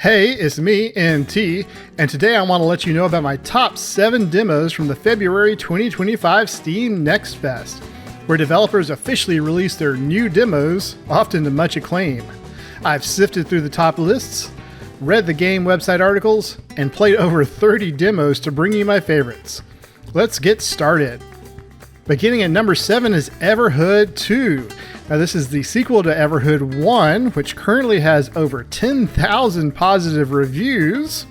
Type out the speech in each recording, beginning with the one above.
Hey, it's me, NT, and today I want to let you know about my top 7 demos from the February 2025 Steam Next Fest, where developers officially release their new demos, often to much acclaim. I've sifted through the top lists, read the game website articles, and played over 30 demos to bring you my favorites. Let's get started. Beginning at number 7 is Everhood 2. Now this is the sequel to Everhood 1, which currently has over 10,000 positive reviews.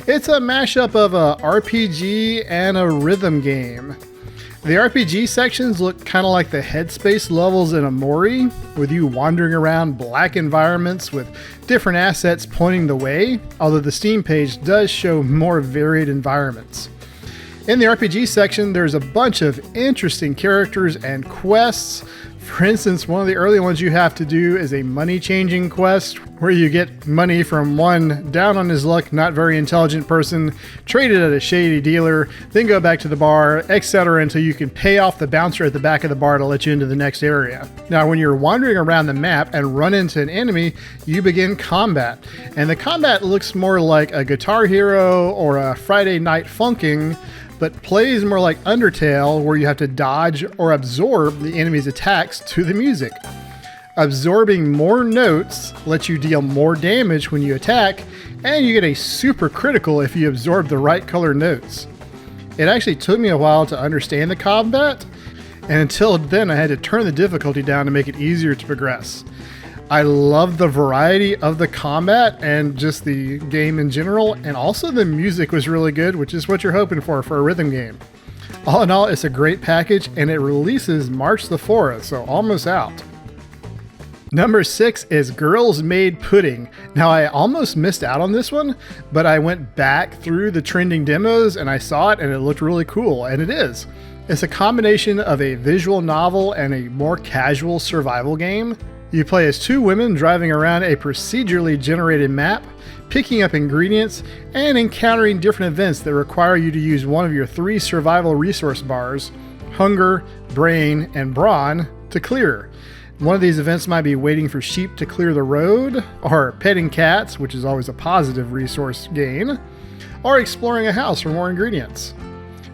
It's a mashup of a RPG and a rhythm game. The RPG sections look kind of like the headspace levels in Amori, with you wandering around black environments with different assets pointing the way, although the Steam page does show more varied environments. In the RPG section, there's a bunch of interesting characters and quests. For instance, one of the early ones you have to do is a money changing quest where you get money from one down on his luck, not very intelligent person, trade it at a shady dealer, then go back to the bar, etc. until you can pay off the bouncer at the back of the bar to let you into the next area. Now, when you're wandering around the map and run into an enemy, you begin combat. And the combat looks more like a Guitar Hero or a Friday Night Funkin', but plays more like Undertale, where you have to dodge or absorb the enemy's attacks to the music. Absorbing more notes lets you deal more damage when you attack, and you get a super critical if you absorb the right color notes. It actually took me a while to understand the combat, and until then I had to turn the difficulty down to make it easier to progress. I love the variety of the combat and just the game in general, and also the music was really good, which is what you're hoping for a rhythm game. All in all, it's a great package, and it releases March the 4th, so almost out. Number 6 is Girls Made Pudding. Now, I almost missed out on this one, but I went back through the trending demos and I saw it and it looked really cool, and it is. It's a combination of a visual novel and a more casual survival game. You play as 2 women driving around a procedurally generated map, picking up ingredients, and encountering different events that require you to use one of your 3 survival resource bars, hunger, brain, and brawn, to clear. One of these events might be waiting for sheep to clear the road, or petting cats, which is always a positive resource gain, or exploring a house for more ingredients.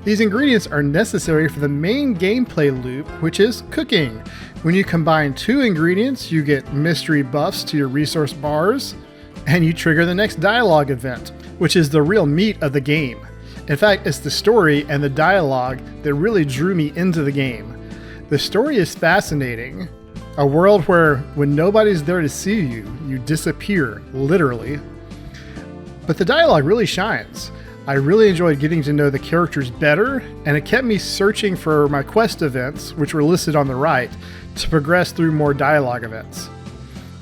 These ingredients are necessary for the main gameplay loop, which is cooking. When you combine 2 ingredients, you get mystery buffs to your resource bars, and you trigger the next dialogue event, which is the real meat of the game. In fact, it's the story and the dialogue that really drew me into the game. The story is fascinating. A world where when nobody's there to see you, you disappear, literally. But the dialogue really shines. I really enjoyed getting to know the characters better, and it kept me searching for my quest events, which were listed on the right, to progress through more dialogue events.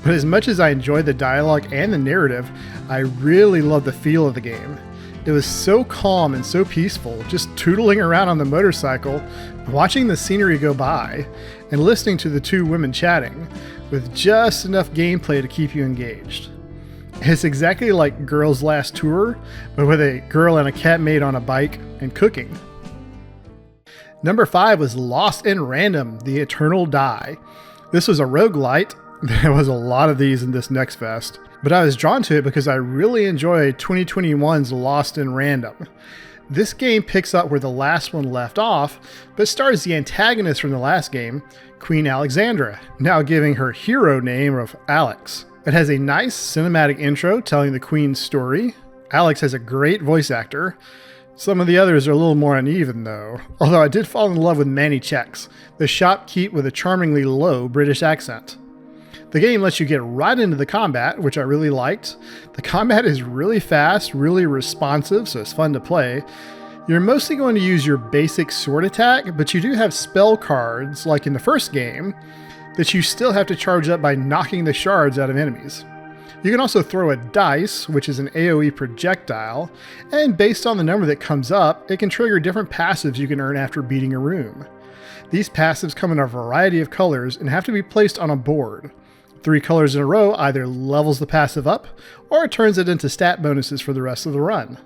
But as much as I enjoyed the dialogue and the narrative, I really loved the feel of the game. It was so calm and so peaceful, just tootling around on the motorcycle, watching the scenery go by, and listening to the 2 women chatting, with just enough gameplay to keep you engaged. It's exactly like Girl's Last Tour, but with a girl and a cat maid on a bike and cooking. Number 5 was Lost in Random, The Eternal Die. This was a roguelite. There was a lot of these in this Next Fest, but I was drawn to it because I really enjoyed 2021's Lost in Random. This game picks up where the last one left off, but stars the antagonist from the last game, Queen Alexandra, now giving her hero name of Alex. It has a nice cinematic intro telling the Queen's story. Alex has a great voice actor. Some of the others are a little more uneven though, although I did fall in love with Manny Chex, the shopkeep with a charmingly low British accent. The game lets you get right into the combat, which I really liked. The combat is really fast, really responsive, so it's fun to play. You're mostly going to use your basic sword attack, but you do have spell cards, like in the first game, that you still have to charge up by knocking the shards out of enemies. You can also throw a dice, which is an AoE projectile, and based on the number that comes up, it can trigger different passives you can earn after beating a room. These passives come in a variety of colors and have to be placed on a board. 3 colors in a row either levels the passive up, or it turns it into stat bonuses for the rest of the run.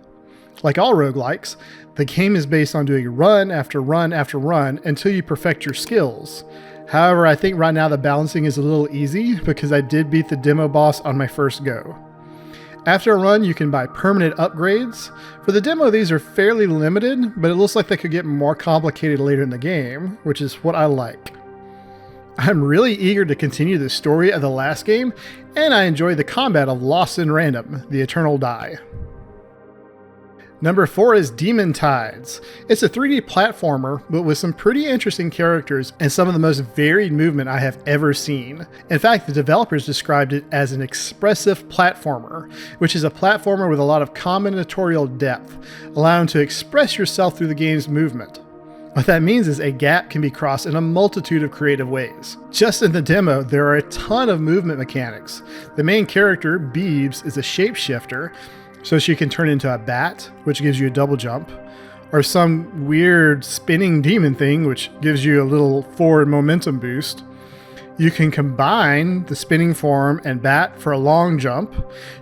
Like all roguelikes, the game is based on doing run after run after run until you perfect your skills. However, I think right now the balancing is a little easy because I did beat the demo boss on my first go. After a run, you can buy permanent upgrades. For the demo, these are fairly limited, but it looks like they could get more complicated later in the game, which is what I like. I'm really eager to continue the story of the last game, and I enjoy the combat of Lost in Random, the Eternal Die. Number 4 is Demon Tides. It's a 3D platformer, but with some pretty interesting characters and some of the most varied movement I have ever seen. In fact, the developers described it as an expressive platformer, which is a platformer with a lot of combinatorial depth, allowing to express yourself through the game's movement. What that means is a gap can be crossed in a multitude of creative ways. Just in the demo, there are a ton of movement mechanics. The main character, Beebs, is a shapeshifter, so she can turn into a bat, which gives you a double jump, or some weird spinning demon thing, which gives you a little forward momentum boost. You can combine the spinning form and bat for a long jump.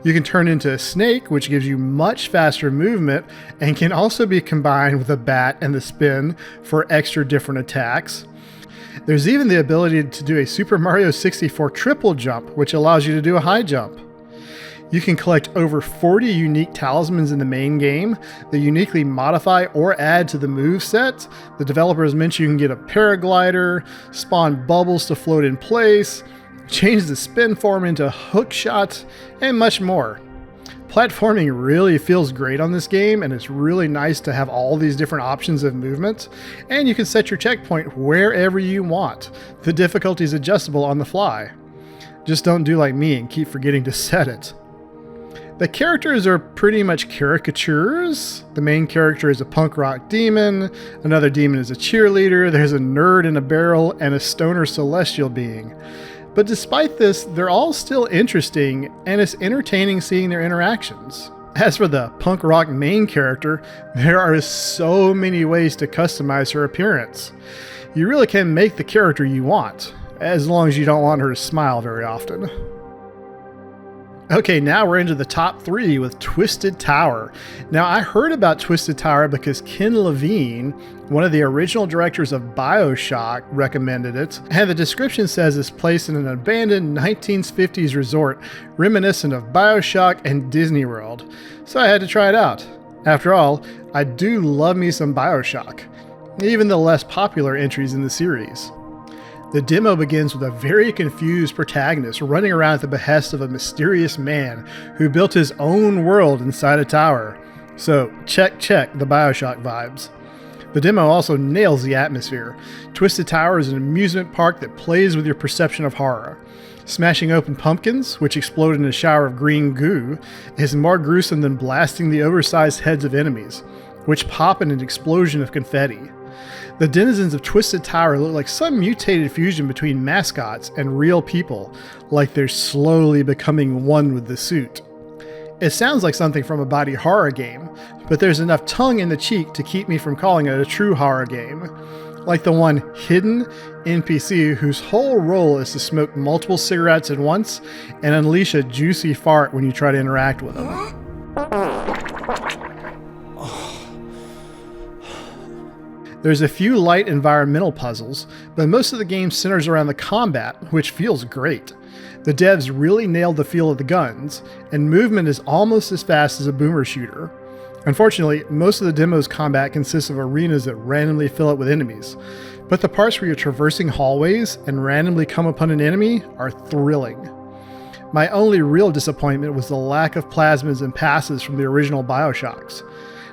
You can turn into a snake, which gives you much faster movement and can also be combined with a bat and the spin for extra different attacks. There's even the ability to do a Super Mario 64 triple jump, which allows you to do a high jump. You can collect over 40 unique talismans in the main game that uniquely modify or add to the moveset. The developers mentioned you can get a paraglider, spawn bubbles to float in place, change the spin form into hook shots, and much more. Platforming really feels great on this game, and it's really nice to have all these different options of movement, and you can set your checkpoint wherever you want. The difficulty is adjustable on the fly. Just don't do like me and keep forgetting to set it. The characters are pretty much caricatures. The main character is a punk rock demon, another demon is a cheerleader, there's a nerd in a barrel, and a stoner celestial being. But despite this, they're all still interesting, and it's entertaining seeing their interactions. As for the punk rock main character, there are so many ways to customize her appearance. You really can make the character you want, as long as you don't want her to smile very often. Okay, now we're into the top 3 with Twisted Tower. Now, I heard about Twisted Tower because Ken Levine, one of the original directors of BioShock, recommended it, and the description says it's placed in an abandoned 1950s resort reminiscent of BioShock and Disney World. So I had to try it out. After all, I do love me some BioShock, even the less popular entries in the series. The demo begins with a very confused protagonist running around at the behest of a mysterious man who built his own world inside a tower. So check the BioShock vibes. The demo also nails the atmosphere. Twisted Tower is an amusement park that plays with your perception of horror. Smashing open pumpkins, which explode in a shower of green goo, is more gruesome than blasting the oversized heads of enemies, which pop in an explosion of confetti. The denizens of Twisted Tower look like some mutated fusion between mascots and real people, like they're slowly becoming one with the suit. It sounds like something from a body horror game, but there's enough tongue in the cheek to keep me from calling it a true horror game. Like the one hidden NPC whose whole role is to smoke multiple cigarettes at once and unleash a juicy fart when you try to interact with them. There's a few light environmental puzzles, but most of the game centers around the combat, which feels great. The devs really nailed the feel of the guns, and movement is almost as fast as a boomer shooter. Unfortunately, most of the demo's combat consists of arenas that randomly fill up with enemies, but the parts where you're traversing hallways and randomly come upon an enemy are thrilling. My only real disappointment was the lack of plasmids and passes from the original BioShocks.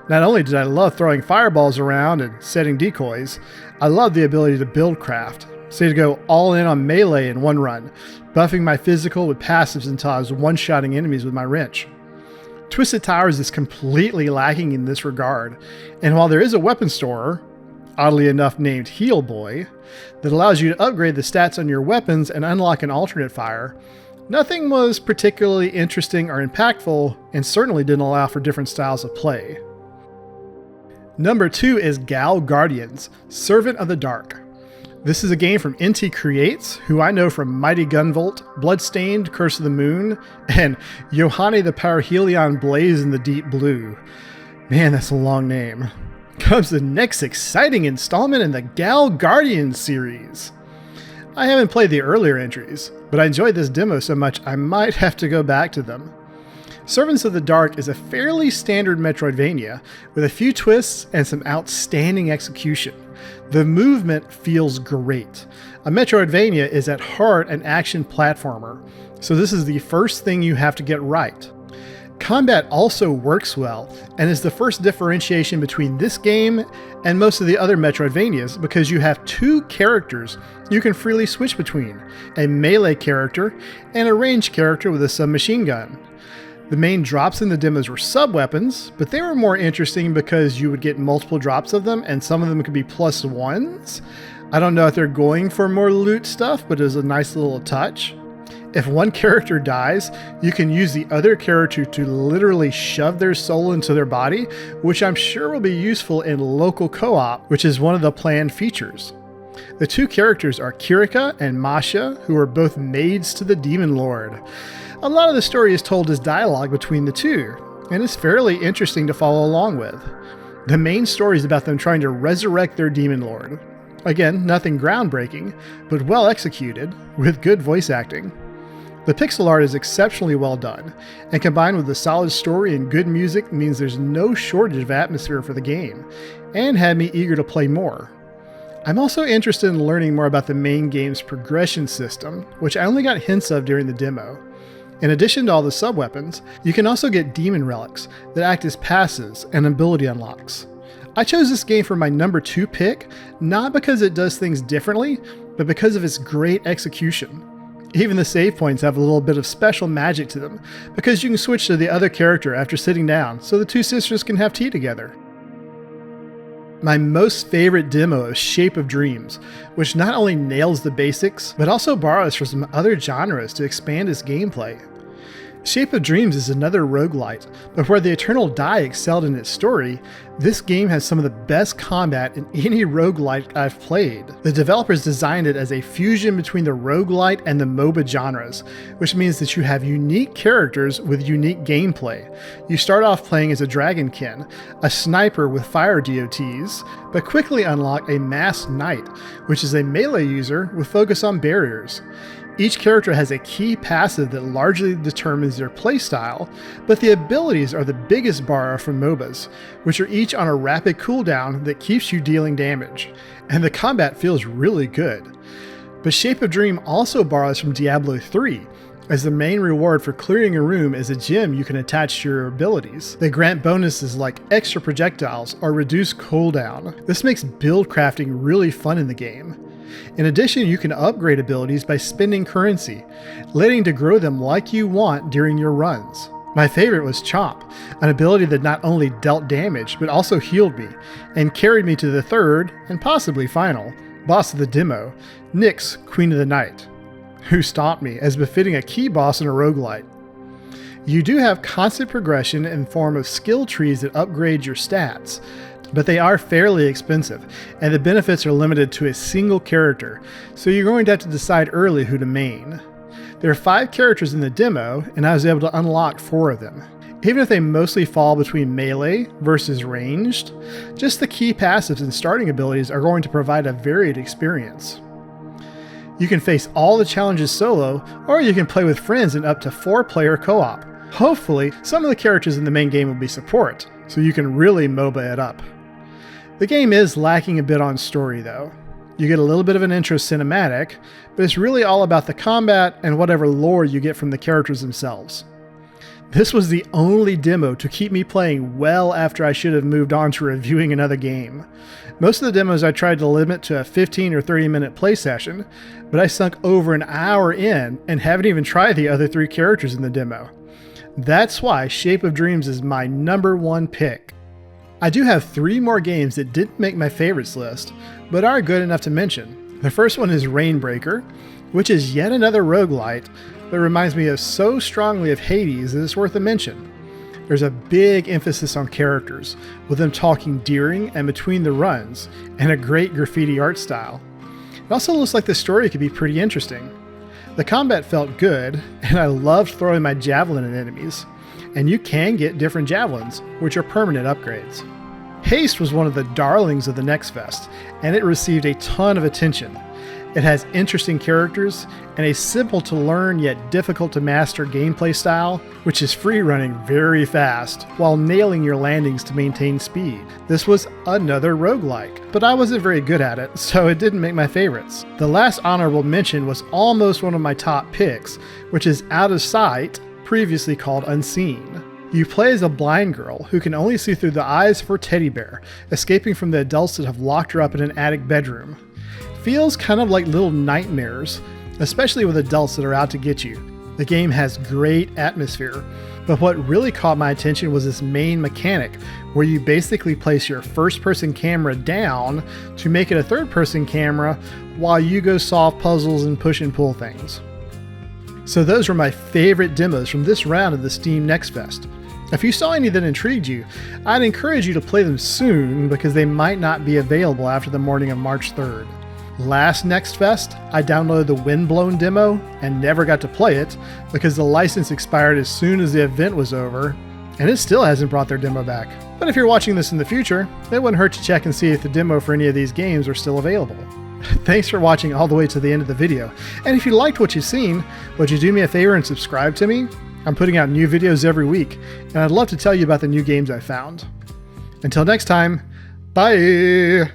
Not only did I love throwing fireballs around and setting decoys, I loved the ability to build craft, say to go all in on melee in one run, buffing my physical with passives until I was one-shotting enemies with my wrench. Twisted Towers is completely lacking in this regard, and while there is a weapon store, oddly enough named Heal Boy, that allows you to upgrade the stats on your weapons and unlock an alternate fire, nothing was particularly interesting or impactful, and certainly didn't allow for different styles of play. Number 2 is Gal Guardians, Servant of the Dark. This is a game from NT Creates, who I know from Mighty Gunvolt, Bloodstained, Curse of the Moon, and Yohane the Parhelion Blaze in the Deep Blue. Man, that's a long name. Comes the next exciting installment in the Gal Guardians series. I haven't played the earlier entries, but I enjoyed this demo so much I might have to go back to them. Servants of the Dark is a fairly standard Metroidvania with a few twists and some outstanding execution. The movement feels great. A Metroidvania is at heart an action platformer, so this is the first thing you have to get right. Combat also works well, and is the first differentiation between this game and most of the other Metroidvanias because you have two characters you can freely switch between, a melee character and a ranged character with a submachine gun. The main drops in the demos were sub-weapons, but they were more interesting because you would get multiple drops of them and some of them could be +1s. I don't know if they're going for more loot stuff, but it was a nice little touch. If one character dies, you can use the other character to literally shove their soul into their body, which I'm sure will be useful in local co-op, which is one of the planned features. The two characters are Kirika and Masha, who are both maids to the Demon Lord. A lot of the story is told as dialogue between the two, and it's fairly interesting to follow along with. The main story is about them trying to resurrect their Demon Lord. Again, nothing groundbreaking, but well executed, with good voice acting. The pixel art is exceptionally well done, and combined with a solid story and good music means there's no shortage of atmosphere for the game, and had me eager to play more. I'm also interested in learning more about the main game's progression system, which I only got hints of during the demo. In addition to all the sub-weapons, you can also get demon relics that act as passives and ability unlocks. I chose this game for my number 2 pick, not because it does things differently, but because of its great execution. Even the save points have a little bit of special magic to them, because you can switch to the other character after sitting down, so the two sisters can have tea together. My most favorite demo is Shape of Dreams, which not only nails the basics, but also borrows from some other genres to expand its gameplay. Shape of Dreams is another roguelite, but where the Eternal Die excelled in its story, this game has some of the best combat in any roguelite I've played. The developers designed it as a fusion between the roguelite and the MOBA genres, which means that you have unique characters with unique gameplay. You start off playing as a Dragonkin, a sniper with fire DOTs, but quickly unlock a Masked Knight, which is a melee user with focus on barriers. Each character has a key passive that largely determines their playstyle, but the abilities are the biggest borrow from MOBAs, which are each on a rapid cooldown that keeps you dealing damage, and the combat feels really good. But Shape of Dream also borrows from Diablo 3, as the main reward for clearing a room is a gem you can attach to your abilities. They grant bonuses like extra projectiles or reduced cooldown. This makes build crafting really fun in the game. In addition, you can upgrade abilities by spending currency, letting to grow them like you want during your runs. My favorite was Chomp, an ability that not only dealt damage, but also healed me, and carried me to the third, and possibly final, boss of the demo, Nyx, Queen of the Night, who stomped me as befitting a key boss in a roguelite. You do have constant progression in the form of skill trees that upgrade your stats, but they are fairly expensive, and the benefits are limited to a single character, so you're going to have to decide early who to main. There are 5 characters in the demo, and I was able to unlock 4 of them. Even if they mostly fall between melee versus ranged, just the key passives and starting abilities are going to provide a varied experience. You can face all the challenges solo, or you can play with friends in up to 4-player co-op. Hopefully, some of the characters in the main game will be support, so you can really MOBA it up. The game is lacking a bit on story though. You get a little bit of an intro cinematic, but it's really all about the combat and whatever lore you get from the characters themselves. This was the only demo to keep me playing well after I should have moved on to reviewing another game. Most of the demos I tried to limit to a 15 or 30 minute play session, but I sunk over an hour in and haven't even tried the other 3 characters in the demo. That's why Shape of Dreams is my number 1 pick. I do have 3 more games that didn't make my favorites list, but are good enough to mention. The first one is Rainbreaker, which is yet another roguelite, but reminds me so strongly of Hades that it's worth a mention. There's a big emphasis on characters, with them talking during and between the runs, and a great graffiti art style. It also looks like the story could be pretty interesting. The combat felt good, and I loved throwing my javelin at enemies. And you can get different javelins, which are permanent upgrades. Haste was one of the darlings of the Next Fest, and it received a ton of attention. It has interesting characters and a simple to learn yet difficult to master gameplay style, which is free running very fast while nailing your landings to maintain speed. This was another roguelike, but I wasn't very good at it, so it didn't make my favorites. The last honorable mention was almost one of my top picks, which is Out of Sight, previously called Unseen. You play as a blind girl who can only see through the eyes of her teddy bear, escaping from the adults that have locked her up in an attic bedroom. Feels kind of like little nightmares, especially with adults that are out to get you. The game has great atmosphere, but what really caught my attention was this main mechanic, where you basically place your first-person camera down to make it a third-person camera while you go solve puzzles and push and pull things. So those were my favorite demos from this round of the Steam Next Fest. If you saw any that intrigued you, I'd encourage you to play them soon because they might not be available after the morning of March 3rd. Last Next Fest, I downloaded the Windblown demo and never got to play it because the license expired as soon as the event was over, and it still hasn't brought their demo back. But if you're watching this in the future, it wouldn't hurt to check and see if the demo for any of these games are still available. Thanks for watching all the way to the end of the video, and if you liked what you've seen, would you do me a favor and subscribe to me? I'm putting out new videos every week, and I'd love to tell you about the new games I found. Until next time, bye!